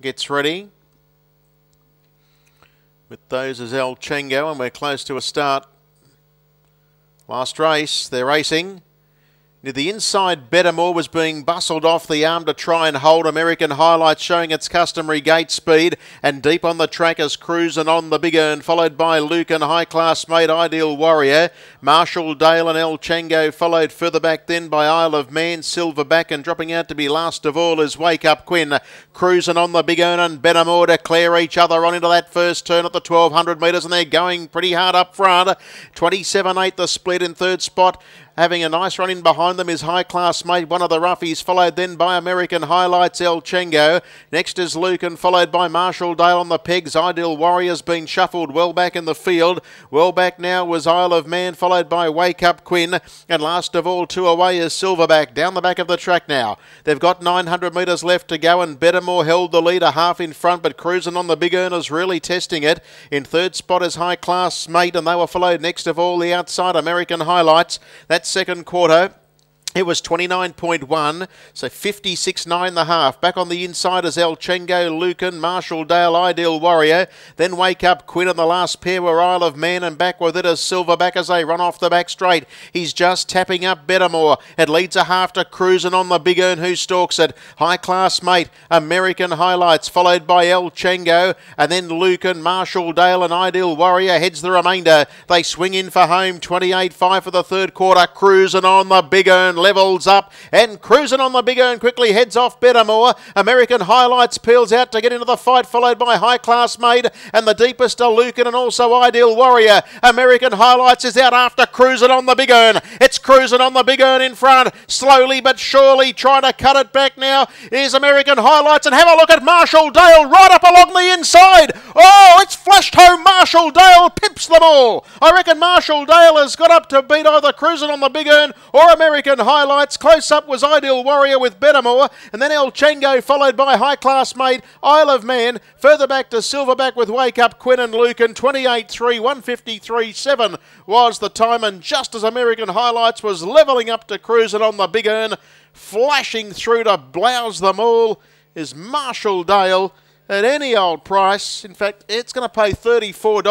gets ready. With those is El Chengo, and we're close to a start. Last race, they're racing. Near the inside, Bettermore was being bustled off the arm to try and hold. American Highlights showing its customary gate speed. And deep on the track is Cruising on the Big Earn, followed by Luke and High Class Mate Ideal Warrior. Marshall Dale and El Chengo followed further back then by Isle of Man, Silverback, and dropping out to be last of all is Wake Up Quinn. Cruising on the Big Earn and Bettermore declare each other on into that first turn at the 1200 metres, and they're going pretty hard up front. 27.8 the split in third spot. Having a nice run in behind them is High Class Mate, one of the roughies, followed then by American Highlights, El Chengo. Next is Luke, and followed by Marshall Dale on the pegs. Ideal Warrior's been shuffled well back in the field. Well back now was Isle of Man, followed by Wake Up Quinn. And last of all, two away is Silverback, down the back of the track now. They've got 900 metres left to go, and Bettermore held the lead a half in front, but Cruising on the Big Earn is really testing it. In third spot is High Class Mate, and they were followed next of all the outside American Highlights. That second quarter, it was 29.1, so 56.9 the half. Back on the inside is El Chengo, Lucan, Marshall Dale, Ideal Warrior. Then Wake Up Quinn, and the last pair were Isle of Man, and back with it is Silverback as they run off the back straight. He's just tapping up Bettermore. It leads a half to Cruising on the Big Earn, who stalks it. High Class Mate, American Highlights, followed by El Chengo, and then Lucan, Marshall Dale, and Ideal Warrior heads the remainder. They swing in for home, 28.5 for the third quarter. Cruising on the Big Earn levels up, and Cruising on the Big Earn quickly heads off Bettermore. American Highlights peels out to get into the fight, followed by High Class Mate, and the deepest are Lucan and also Ideal Warrior. American Highlights is out after Cruising on the Big Earn. It's Cruising on the Big Earn in front, slowly but surely trying to cut it back now is American Highlights, and have a look at Marshall Dale right up along the inside. Oh, it's flashed home. Marshall Dale pips them all. I reckon Marshall Dale has got up to beat either Cruising on the Big Earn or American Highlights. Close up was Ideal Warrior with Bettermore, and then El Chengo followed by High Class Mate, Isle of Man. Further back to Silverback with Wake Up Quinn and Lucan. 28.3, 153.7 was the time, and just as American Highlights was levelling up to Cruising on the Big Earn, flashing through to blouse them all is Marshall Dale at any old price. In fact, it's going to pay $34.